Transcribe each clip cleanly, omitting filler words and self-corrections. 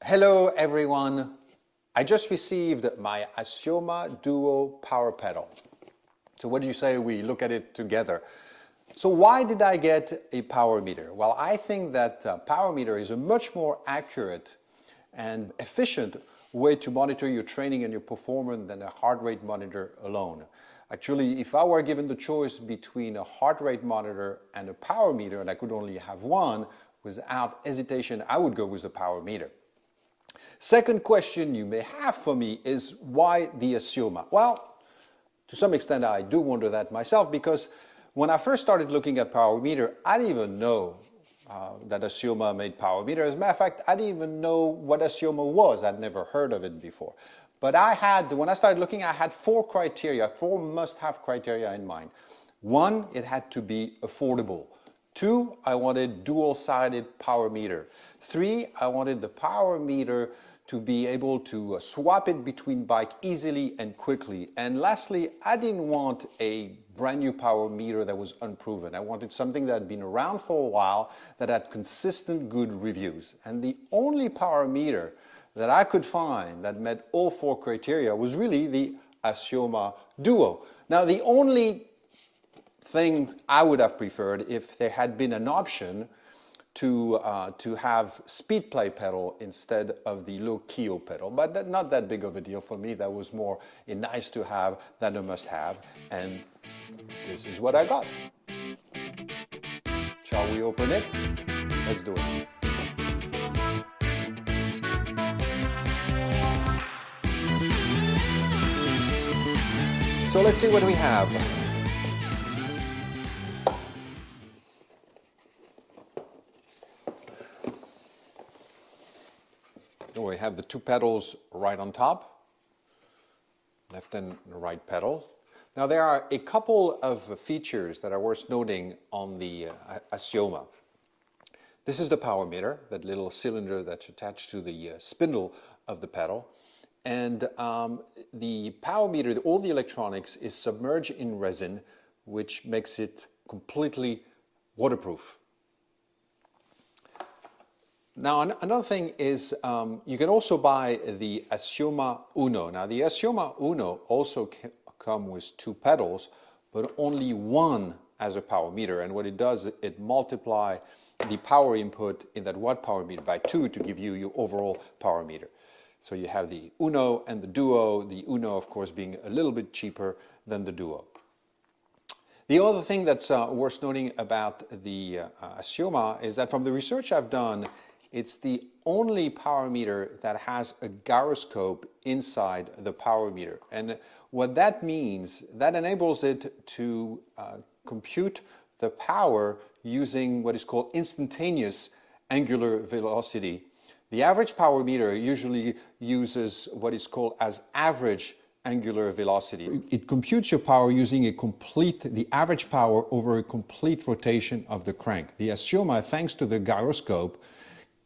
Hello everyone. I just received my Assioma Duo Power Pedal. So what do you say we look at it together? So why did I get a power meter? Well, I think that power meter is a much more accurate and efficient way to monitor your training and your performance than a heart rate monitor alone. Actually, if I were given the choice between a heart rate monitor and a power meter, and I could only have one, without hesitation, I would go with the power meter. Second question you may have for me is why the Assioma? Well, to some extent I do wonder that myself, because when I first started looking at power meter, I didn't even know that Assioma made power meter. As a matter of fact, I didn't even know what Assioma was. I'd never heard of it before. But when I started looking, I had four must-have criteria in mind. One, it had to be affordable. Two, I wanted dual-sided power meter. Three, I wanted the power meter to be able to swap it between bikes easily and quickly. And lastly, I didn't want a brand new power meter that was unproven. I wanted something that had been around for a while, that had consistent good reviews. And the only power meter that I could find that met all four criteria was really the Assioma Duo. Now, the only thing I would have preferred if there had been an option to have speed play pedal instead of the low keel pedal, but not that big of a deal for me. That was more a nice to have than a must have, and this is what I got. Shall we open it? Let's do it. So let's see what we have. We have the two pedals right on top, left and right pedal. Now there are a couple of features that are worth noting on the Assioma. This is the power meter, that little cylinder that's attached to the spindle of the pedal. And the power meter, all the electronics, is submerged in resin, which makes it completely waterproof. Now, another thing is you can also buy the Assioma Uno. Now, the Assioma Uno also come with two pedals, but only one as a power meter. And what it does, it multiplies the power input in that one power meter by two to give you your overall power meter. So you have the Uno and the Duo, the Uno, of course, being a little bit cheaper than the Duo. The other thing that's worth noting about the Assioma is that from the research I've done, it's the only power meter that has a gyroscope inside the power meter. And what that means, that enables it to compute the power using what is called instantaneous angular velocity. The average power meter usually uses what is called as average angular velocity. It computes your power using the average power over a complete rotation of the crank. The Assioma, thanks to the gyroscope,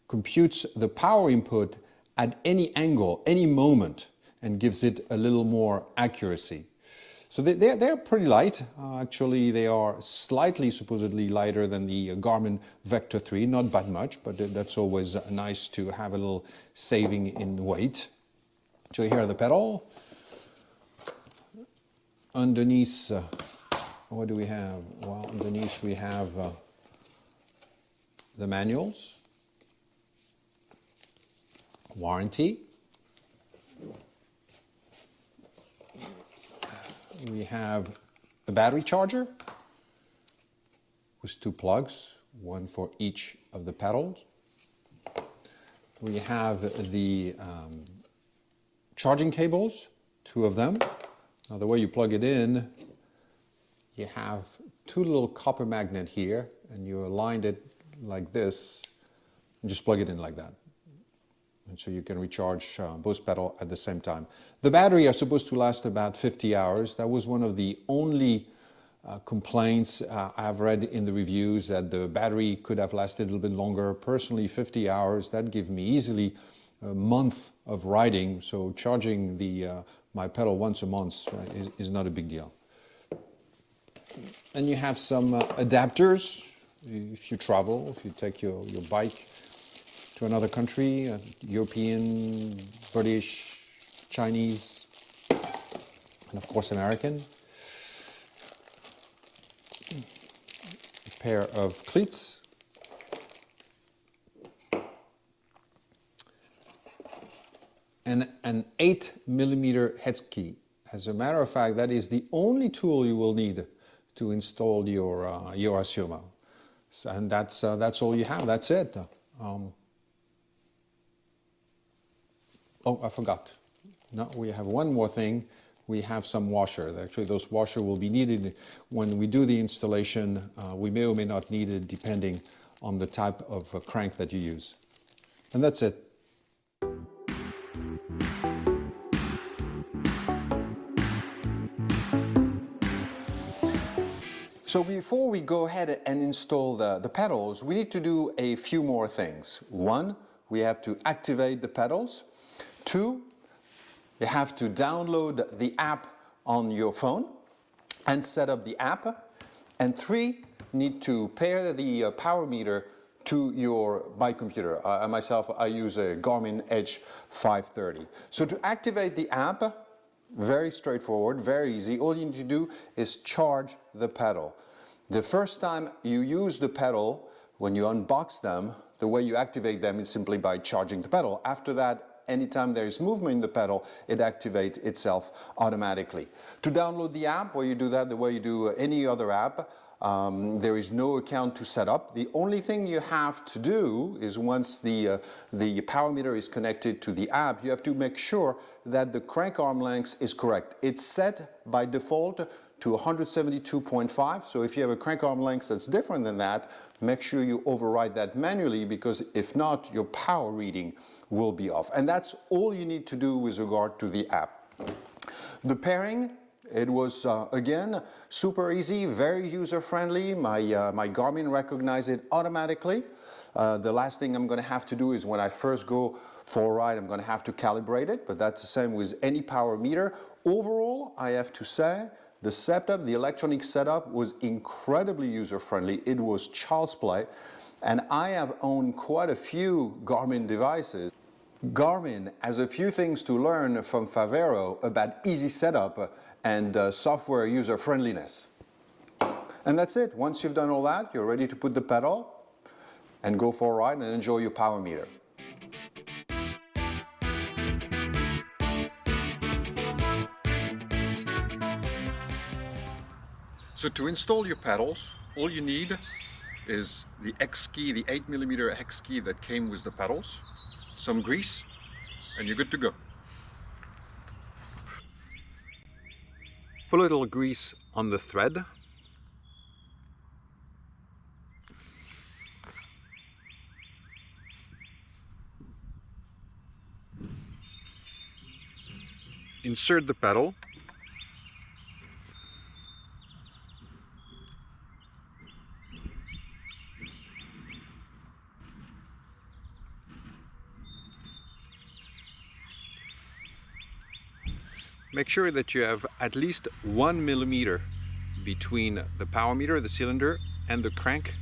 computes the power input at any angle, any moment, and gives it a little more accuracy. So they're pretty light. Actually, they are slightly, supposedly, lighter than the Garmin Vector 3. Not that much, but that's always nice to have a little saving in weight. So here are the pedal. Underneath, what do we have? Well, underneath we have the manuals, warranty. We have the battery charger with two plugs, one for each of the pedals. We have the charging cables, two of them. Now the way you plug it in, you have two little copper magnets here, and you align it like this, and just plug it in like that. And so you can recharge both pedals at the same time. The battery are supposed to last about 50 hours. That was one of the only complaints I've read in the reviews, that the battery could have lasted a little bit longer. Personally, 50 hours, that gives me easily a month of riding. So charging my pedal once a month is not a big deal. And you have some adapters if you travel, if you take your bike to another country, European, British, Chinese, and of course American. A pair of cleats. And an 8mm head ski. As a matter of fact, that is the only tool you will need to install your Assioma. So, and that's all you have. That's it. Oh, I forgot. No, we have one more thing. We have some washer. Actually, those washer will be needed when we do the installation. We may or may not need it depending on the type of crank that you use. And that's it. So before we go ahead and install the pedals, we need to do a few more things. One, we have to activate the pedals. Two, you have to download the app on your phone and set up the app. And three, you need to pair the power meter to your bike computer. Myself, I use a Garmin Edge 530. So to activate the app, very straightforward, very easy. All you need to do is charge the pedal. The first time you use the pedal, when you unbox them, the way you activate them is simply by charging the pedal. After that, anytime there is movement in the pedal, it activates itself automatically. To download the app, well, you do that the way you do any other app. There is no account to set up. The only thing you have to do is once the power meter is connected to the app, you have to make sure that the crank arm length is correct. It's set by default to 172.5. So if you have a crank arm length that's different than that, make sure you override that manually, because if not, your power reading will be off. And that's all you need to do with regard to the app. The pairing, it was, again, super easy, very user-friendly. My Garmin recognized it automatically. The last thing I'm going to have to do is when I first go for a ride, I'm going to have to calibrate it, but that's the same with any power meter. Overall, I have to say, the setup, the electronic setup was incredibly user-friendly. It was child's play, and I have owned quite a few Garmin devices. Garmin has a few things to learn from Favero about easy setup and software user-friendliness. And that's it. Once you've done all that, you're ready to put the pedal and go for a ride and enjoy your power meter. So to install your pedals, all you need is the X key, the 8mm X key that came with the pedals, some grease, and you're good to go. Put a little grease on the thread. Insert the pedal. Make sure that you have at least 1 millimeter between the power meter, the cylinder, and the crank.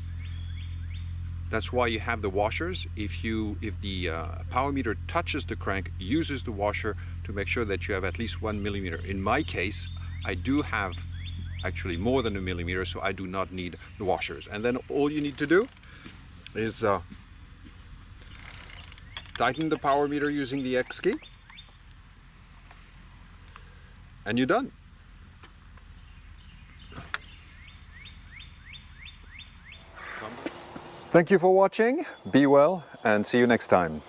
That's why you have the washers. If the power meter touches the crank, uses the washer to make sure that you have at least 1 millimeter. In my case, I do have actually more than a millimeter, so I do not need the washers. And then all you need to do is tighten the power meter using the X key, and you're done. Thank you for watching, be well, and see you next time.